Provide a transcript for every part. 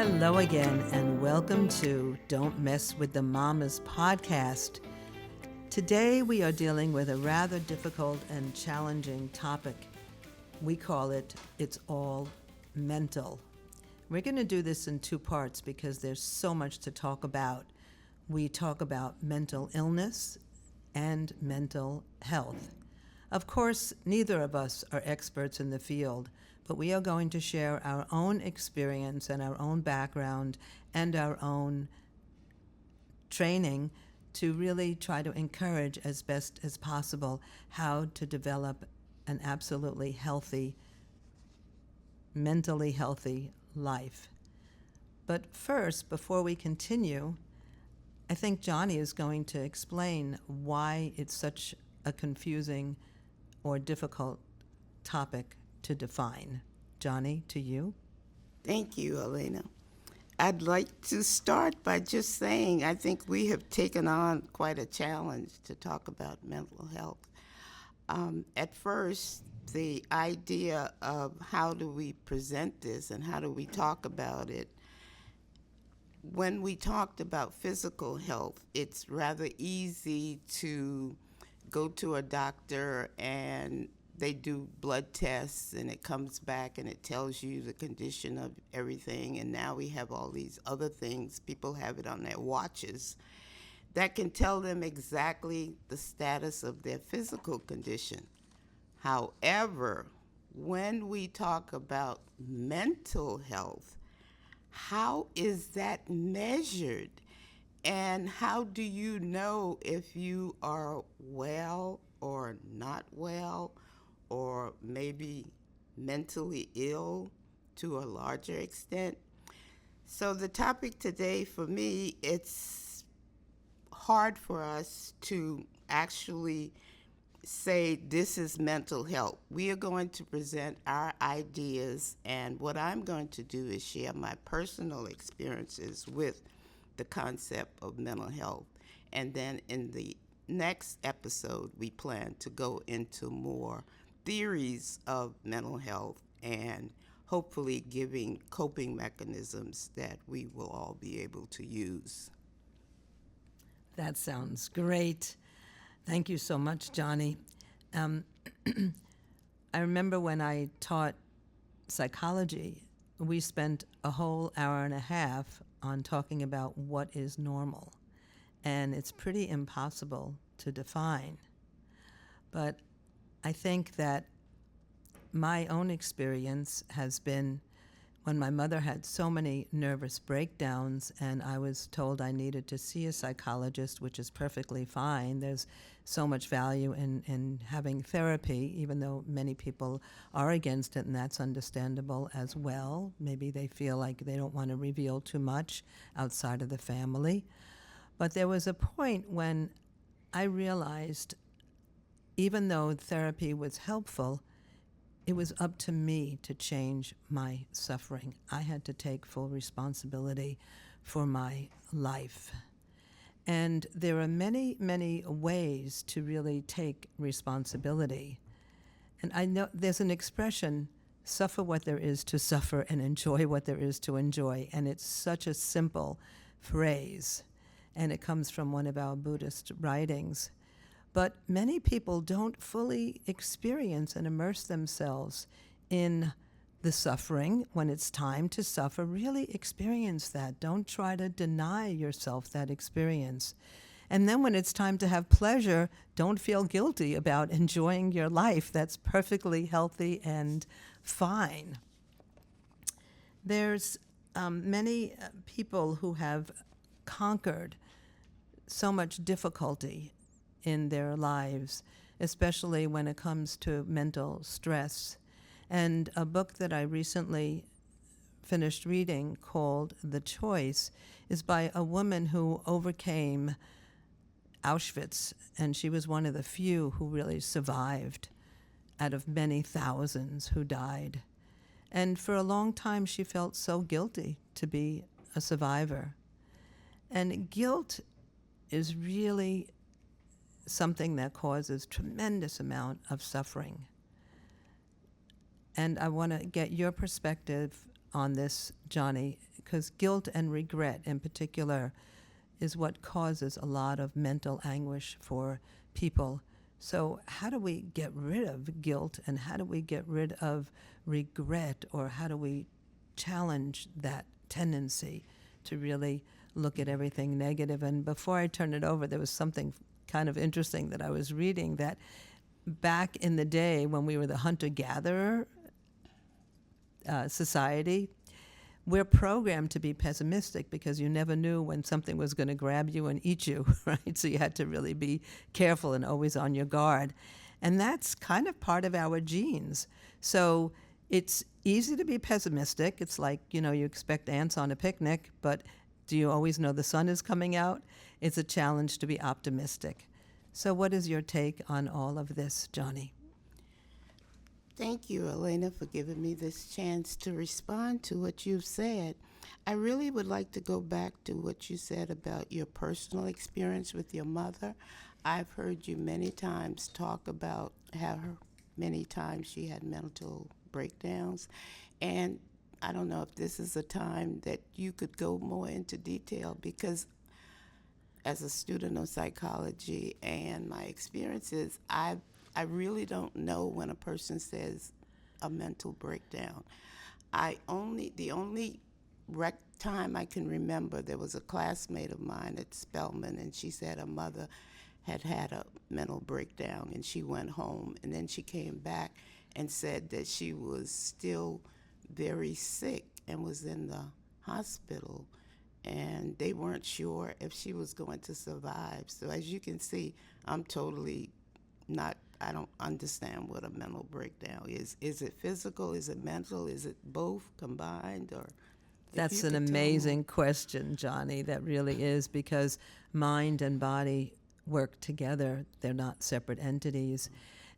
Hello again, and welcome to Don't Mess with the Mommas podcast. Today we are dealing with a rather difficult and challenging topic. We call it It's All Mental. We're going to do this in two parts because there's so much to talk about. We talk about mental illness and mental health. Of course, neither of us are experts in the field, but we are going to share our own experience and our own background and our own training to really try to encourage as best as possible how to develop an absolutely healthy, mentally healthy life. But first, before we continue, I think Johnnie is going to explain why it's such a confusing or difficult topic to define. Johnnie, to you. Thank you, Arlaana. I'd like to start by just saying I think we have taken on quite a challenge to talk about mental health. At first, the idea of how do we present this and how do we talk about it, when we talked about physical health, it's rather easy to go to a doctor and they do blood tests and it comes back and it tells you the condition of everything. And now we have all these other things. People have it on their watches that can tell them exactly the status of their physical condition. However, when we talk about mental health, how is that measured? And how do you know if you are well or not well, or maybe mentally ill to a larger extent? So the topic today for me, it's hard for us to actually say this is mental health. We are going to present our ideas, and what I'm going to do is share my personal experiences with the concept of mental health. And then in the next episode, we plan to go into more theories of mental health and hopefully giving coping mechanisms that we will all be able to use. That sounds great. Thank you so much, Johnnie. I remember when I taught psychology, we spent a whole hour and a half on talking about what is normal. And it's pretty impossible to define. But I think that my own experience has been when my mother had so many nervous breakdowns and I was told I needed to see a psychologist, which is perfectly fine. There's so much value in having therapy, even though many people are against it, and that's understandable as well. Maybe they feel like they don't want to reveal too much outside of the family. But there was a point when I realized, even though therapy was helpful, it was up to me to change my suffering. I had to take full responsibility for my life. And there are many, many ways to really take responsibility. And I know there's an expression, suffer what there is to suffer and enjoy what there is to enjoy. And it's such a simple phrase. And it comes from one of our Buddhist writings. But many people don't fully experience and immerse themselves in the suffering. When it's time to suffer, really experience that. Don't try to deny yourself that experience. And then when it's time to have pleasure, don't feel guilty about enjoying your life. That's perfectly healthy and fine. There's many people who have conquered so much difficulty in their lives, especially when it comes to mental stress. And a book that I recently finished reading called The Choice is by a woman who overcame Auschwitz, and she was one of the few who really survived out of many thousands who died. And for a long time she felt so guilty to be a survivor. And guilt is really something that causes tremendous amount of suffering. And I want to get your perspective on this, Johnnie. because guilt and regret in particular is what causes a lot of mental anguish for people. So how do we get rid of guilt, and how do we get rid of regret, or how do we challenge that tendency to really look at everything negative? And before I turn it over, there was something kind of interesting that I was reading, that back in the day when we were the hunter-gatherer society, we're programmed to be pessimistic because you never knew when something was going to grab you and eat you, right? So you had to really be careful and always on your guard. And that's kind of part of our genes. So it's easy to be pessimistic. It's like, you expect ants on a picnic, but do you always know the sun is coming out? It's a challenge to be optimistic. So what is your take on all of this, Johnnie? Thank you, Arlaana, for giving me this chance to respond to what you've said. I really would like to go back to what you said about your personal experience with your mother. I've heard you many times talk about how many times she had mental breakdowns, and I don't know if this is a time that you could go more into detail, because as a student of psychology and my experiences, I really don't know when a person says a mental breakdown. The only time I can remember, there was a classmate of mine at Spelman, and she said her mother had had a mental breakdown, and she went home, and then she came back and said that she was still very sick and was in the hospital, and they weren't sure if she was going to survive. So as you can see, I'm totally I don't understand what a mental breakdown is. Is it physical? Is it mental? Is it both combined? Or That's an amazing question, Johnnie. That really is, because mind and body work together. They're not separate entities.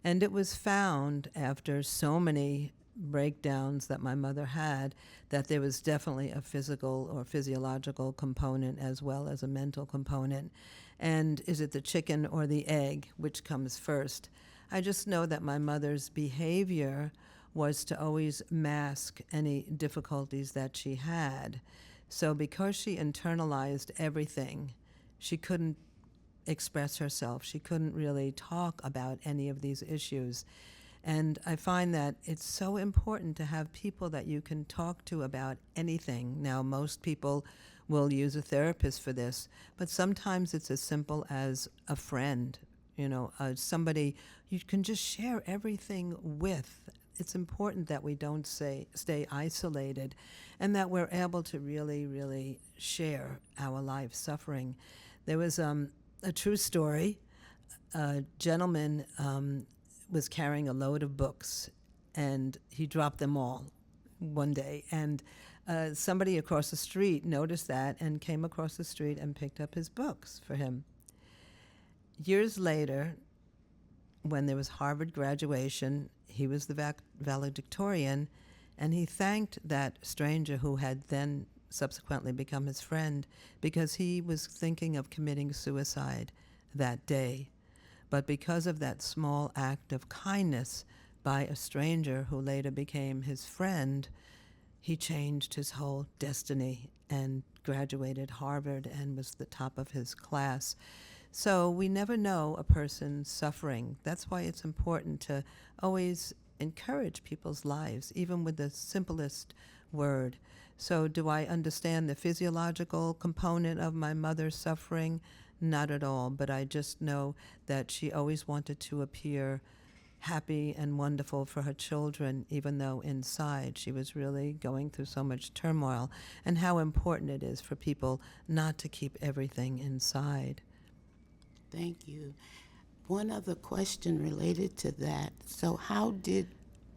And it was found after so many breakdowns that my mother had that there was definitely a physical or physiological component as well as a mental component. And is it the chicken or the egg? Which comes first? I just know that my mother's behavior was to always mask any difficulties that she had. So because she internalized everything, she couldn't express herself. She couldn't really talk about any of these issues. And I find that it's so important to have people that you can talk to about anything. Now, most people will use a therapist for this, but sometimes it's as simple as a friend, somebody you can just share everything with. It's important that we don't stay isolated, and that we're able to really, really share our life suffering. There was a true story. A gentleman was carrying a load of books, and he dropped them all one day. And somebody across the street noticed that and came across the street and picked up his books for him. Years later, when there was Harvard graduation, he was the valedictorian, and he thanked that stranger who had then subsequently become his friend, because he was thinking of committing suicide that day. But because of that small act of kindness by a stranger who later became his friend, he changed his whole destiny and graduated Harvard and was the top of his class. So we never know a person's suffering. That's why it's important to always encourage people's lives, even with the simplest word. So do I understand the physiological component of my mother's suffering? Not at all, but I just know that she always wanted to appear happy and wonderful for her children, even though inside she was really going through so much turmoil, and how important it is for people not to keep everything inside. Thank you. One other question related to that. So how did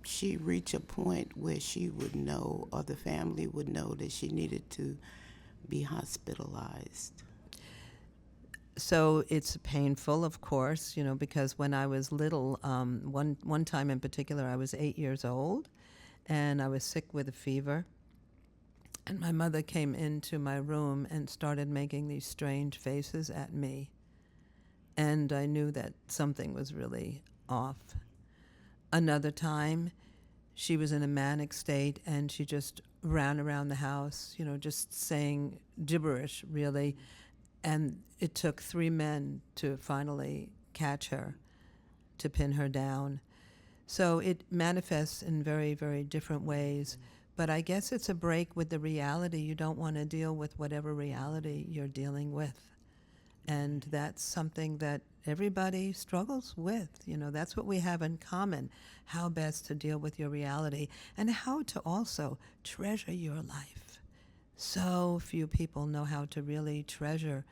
she reach a point where she would know, or the family would know, that she needed to be hospitalized? So it's painful, of course, because when I was little, one time in particular, I was 8 years old, and I was sick with a fever. And my mother came into my room and started making these strange faces at me. And I knew that something was really off. Another time, she was in a manic state and she just ran around the house, just saying gibberish, really. And it took 3 men to finally catch her, to pin her down. So it manifests in very, very different ways. But I guess it's a break with the reality. You don't want to deal with whatever reality you're dealing with. And that's something that everybody struggles with. That's what we have in common, how best to deal with your reality and how to also treasure your life. So few people know how to really treasure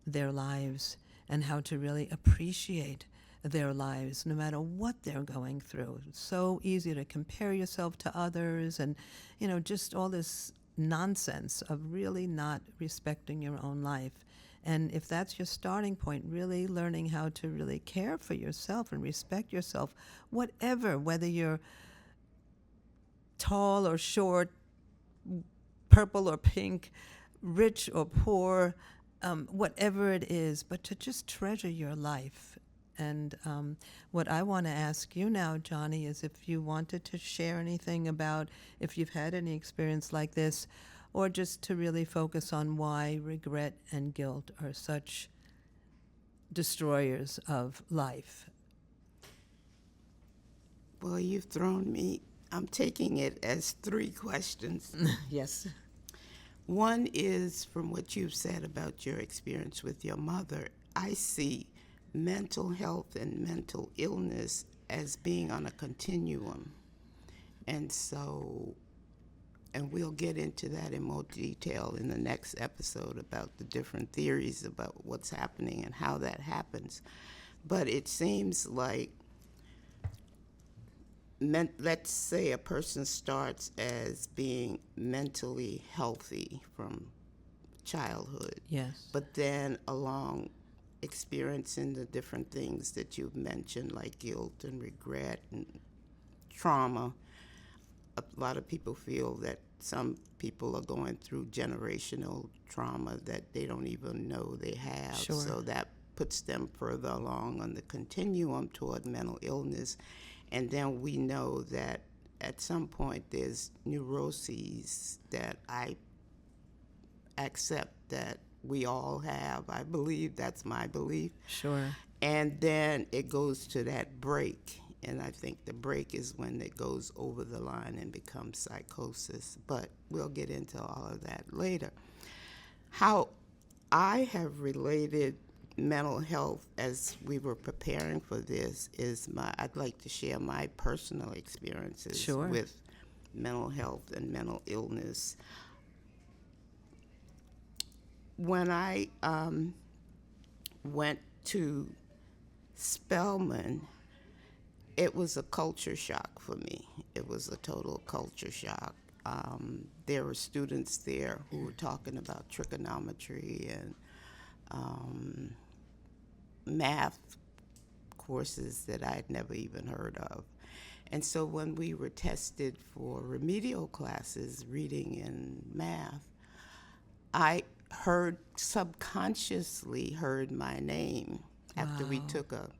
their lives and how to really appreciate their lives, no matter what they're going through. It's so easy to compare yourself to others and, just all this nonsense of really not respecting your own life. And if that's your starting point, really learning how to really care for yourself and respect yourself, whether you're tall or short, purple or pink, rich or poor, whatever it is, but to just treasure your life. And what I want to ask you now, Johnnie, is if you wanted to share anything about if you've had any experience like this, or just to really focus on why regret and guilt are such destroyers of life. Well, you've thrown me, I'm taking it as 3 questions. Yes. One is from what you've said about your experience with your mother. I see mental health and mental illness as being on a continuum. And we'll get into that in more detail in the next episode about the different theories about what's happening and how that happens. But it seems like, let's say a person starts as being mentally healthy from childhood. Yes. But then along experiencing the different things that you've mentioned, like guilt and regret and trauma, a lot of people feel that some people are going through generational trauma that they don't even know they have. Sure. So that puts them further along on the continuum toward mental illness. And then we know that at some point there's neuroses that I accept that we all have. I believe, that's my belief. Sure. And then it goes to that break. And I think the break is when it goes over the line and becomes psychosis. But we'll get into all of that later. How I have related mental health as we were preparing for this is I'd like to share my personal experiences Sure. with mental health and mental illness. When I went to Spelman, it was a culture shock for me. It was a total culture shock. There were students there who were talking about trigonometry and math courses that I had never even heard of. And so when we were tested for remedial classes, reading and math, I subconsciously heard my name after we took a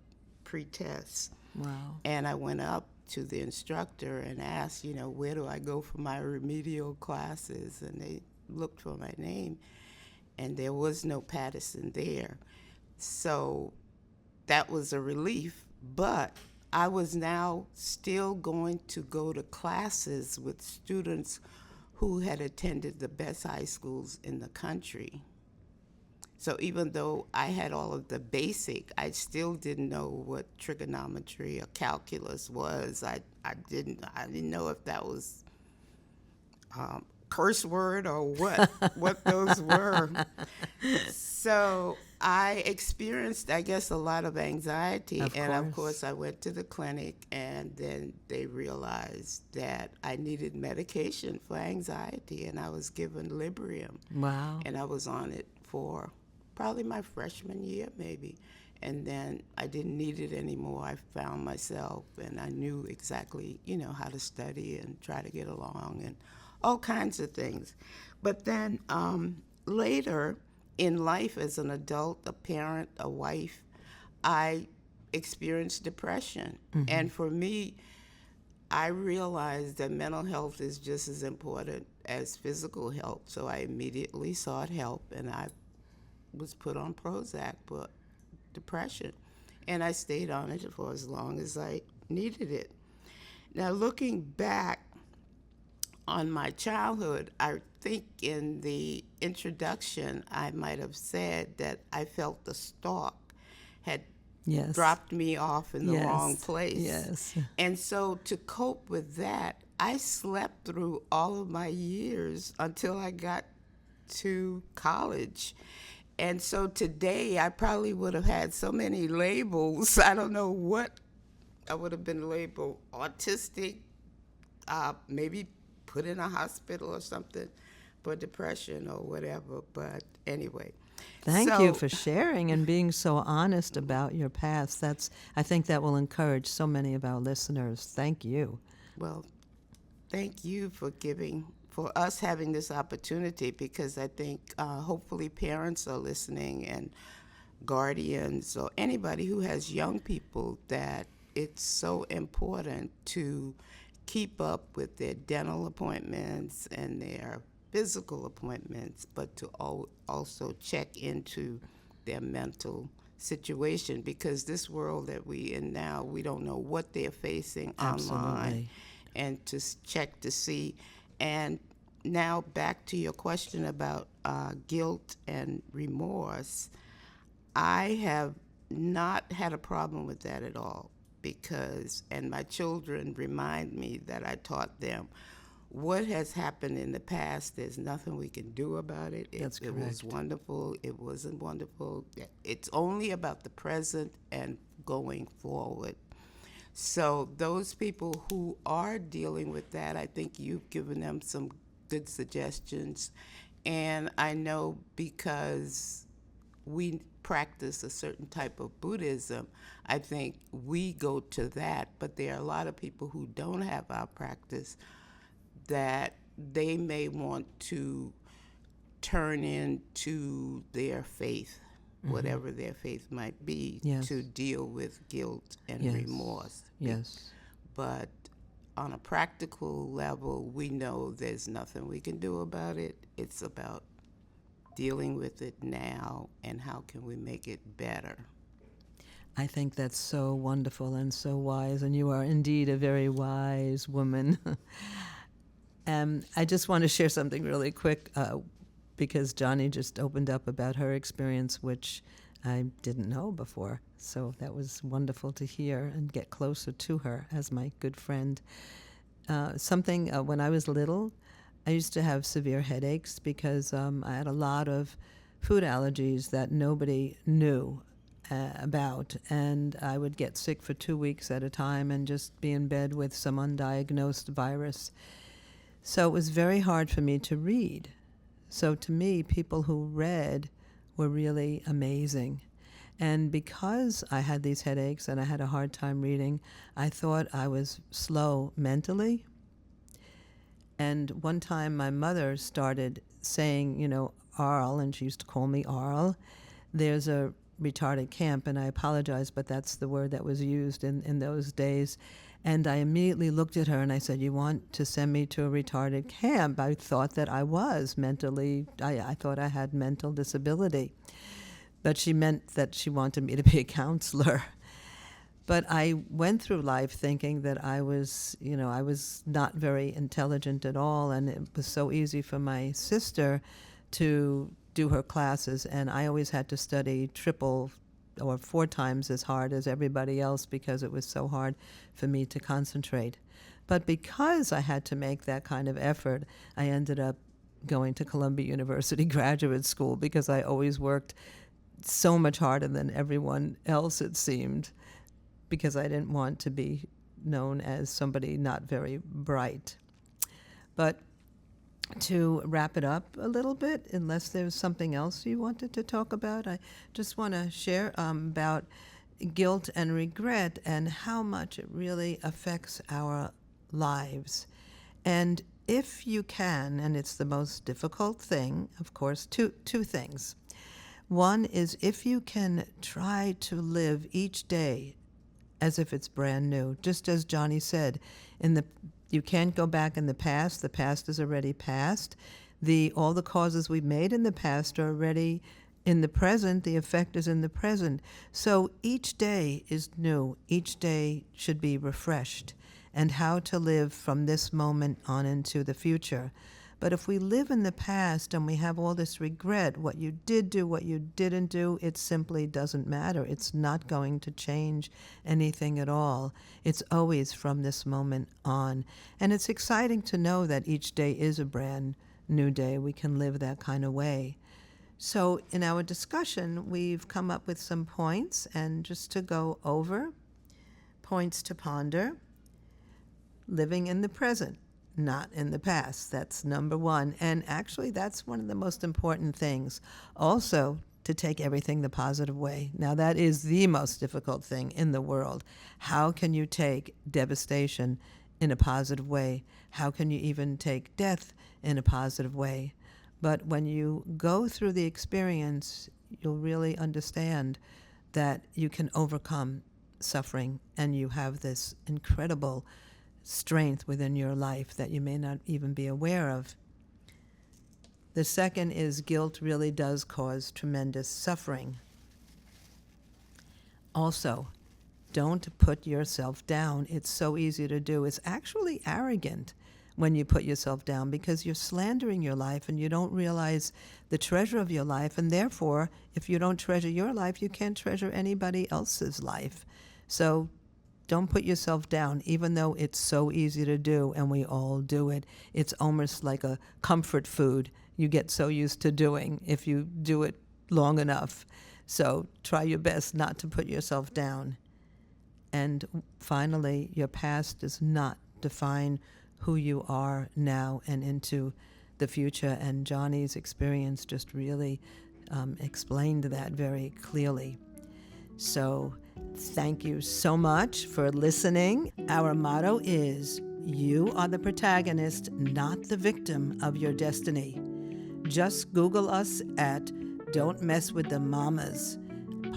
pre-test. Wow. And I went up to the instructor and asked, where do I go for my remedial classes? And they looked for my name, and there was no Patterson there. So that was a relief, but I was now still going to go to classes with students who had attended the best high schools in the country. So even though I had all of the basic, I still didn't know what trigonometry or calculus was. I didn't know if that was curse word or what those were. So I experienced, I guess, a lot of anxiety. Of course, I went to the clinic, and then they realized that I needed medication for anxiety, and I was given Librium. Wow. And I was on it for probably my freshman year, maybe. And then I didn't need it anymore. I found myself, and I knew exactly, how to study and try to get along and all kinds of things. But then later in life, as an adult, a parent, a wife, I experienced depression. Mm-hmm. And for me, I realized that mental health is just as important as physical health. So I immediately sought help, and I was put on Prozac for depression. And I stayed on it for as long as I needed it. Now, looking back on my childhood, I think in the introduction, I might have said that I felt the stalk had Yes. dropped me off in the wrong Yes. place. Yes. And so to cope with that, I slept through all of my years until I got to college. And so today I probably would have had so many labels. I don't know what I would have been labeled: autistic, maybe put in a hospital or something for depression or whatever. But anyway. Thank So, you for sharing and being so honest about your past. I think that will encourage so many of our listeners. Thank you. well, thank you for us having this opportunity, because I think hopefully parents are listening, and guardians, or anybody who has young people, that it's so important to keep up with their dental appointments and their physical appointments, but to also check into their mental situation, because this world that we in now, we don't know what they're facing online, Absolutely. and to check to see. And now back to your question about guilt and remorse. I have not had a problem with that at all, because, and my children remind me that I taught them, what has happened in the past, there's nothing we can do about it. That's It was correct. wonderful, it wasn't wonderful. It's only about the present and going forward. So those people who are dealing with that, I think you've given them some good suggestions. And I know, because we practice a certain type of Buddhism, I think we go to that. But there are a lot of people who don't have our practice, that they may want to turn into their faith, whatever their faith might be, Yes. to deal with guilt and Yes. remorse. Yes. But on a practical level, we know there's nothing we can do about it. It's about dealing with it now, and how can we make it better. I think that's so wonderful and so wise, and you are indeed a very wise woman. I just want to share something really quick, because Johnnie just opened up about her experience, which I didn't know before. So that was wonderful to hear and get closer to her as my good friend. When I was little, I used to have severe headaches because I had a lot of food allergies that nobody knew about, and I would get sick for 2 weeks at a time and just be in bed with some undiagnosed virus. So it was very hard for me to read. So to me, people who read were really amazing. And because I had these headaches and I had a hard time reading, I thought I was slow mentally. And one time my mother started saying, Arl, and she used to call me Arl. There's a retarded camp, and I apologize, but that's the word that was used in those days. And I immediately looked at her and I said, you want to send me to a retarded camp? I thought that I was mentally, I thought I had mental disability. But she meant that she wanted me to be a counselor. But I went through life thinking that I was not very intelligent at all, and it was so easy for my sister to do her classes, and I always had to study triple or 4 times as hard as everybody else because it was so hard for me to concentrate. But because I had to make that kind of effort, I ended up going to Columbia University Graduate School because I always worked so much harder than everyone else, it seemed, because I didn't want to be known as somebody not very bright. But to wrap it up a little bit, unless there's something else you wanted to talk about, I just want to share about guilt and regret and how much it really affects our lives. And if you can, and it's the most difficult thing, of course, two things. One is, if you can try to live each day as if it's brand new. Just as Johnnie said, you can't go back in the past. The past is already past. All the causes we made in the past are already in the present. The effect is in the present. So each day is new. Each day should be refreshed, and how to live from this moment on into the future. But if we live in the past and we have all this regret, what you did do, what you didn't do, it simply doesn't matter. It's not going to change anything at all. It's always from this moment on. And it's exciting to know that each day is a brand new day. We can live that kind of way. So in our discussion, we've come up with some points, and just to go over, points to ponder: living in the present, not in the past. That's number one. And actually, that's one of the most important things. Also, to take everything the positive way. Now, that is the most difficult thing in the world. How can you take devastation in a positive way? How can you even take death in a positive way? But when you go through the experience, you'll really understand that you can overcome suffering, and you have this incredible strength within your life that you may not even be aware of. The second is guilt really does cause tremendous suffering. Also, don't put yourself down. It's so easy to do. It's actually arrogant when you put yourself down, because you're slandering your life and you don't realize the treasure of your life. And therefore, if you don't treasure your life, you can't treasure anybody else's life. So don't put yourself down, even though it's so easy to do, and we all do it. It's almost like a comfort food you get so used to doing if you do it long enough. So try your best not to put yourself down. And finally, your past does not define who you are now and into the future. And Johnnie's experience just really explained that very clearly. So thank you so much for listening. Our motto is, you are the protagonist, not the victim of your destiny. Just Google us at Don't Mess with the Mommas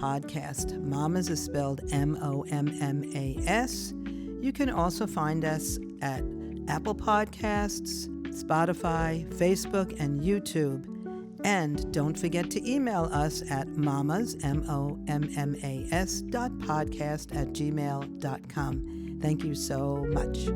podcast. Mommas is spelled Mommas. You can also find us at Apple Podcasts, Spotify, Facebook, and YouTube. And don't forget to email us at mommas, mommas.podcast@gmail.com. Thank you so much.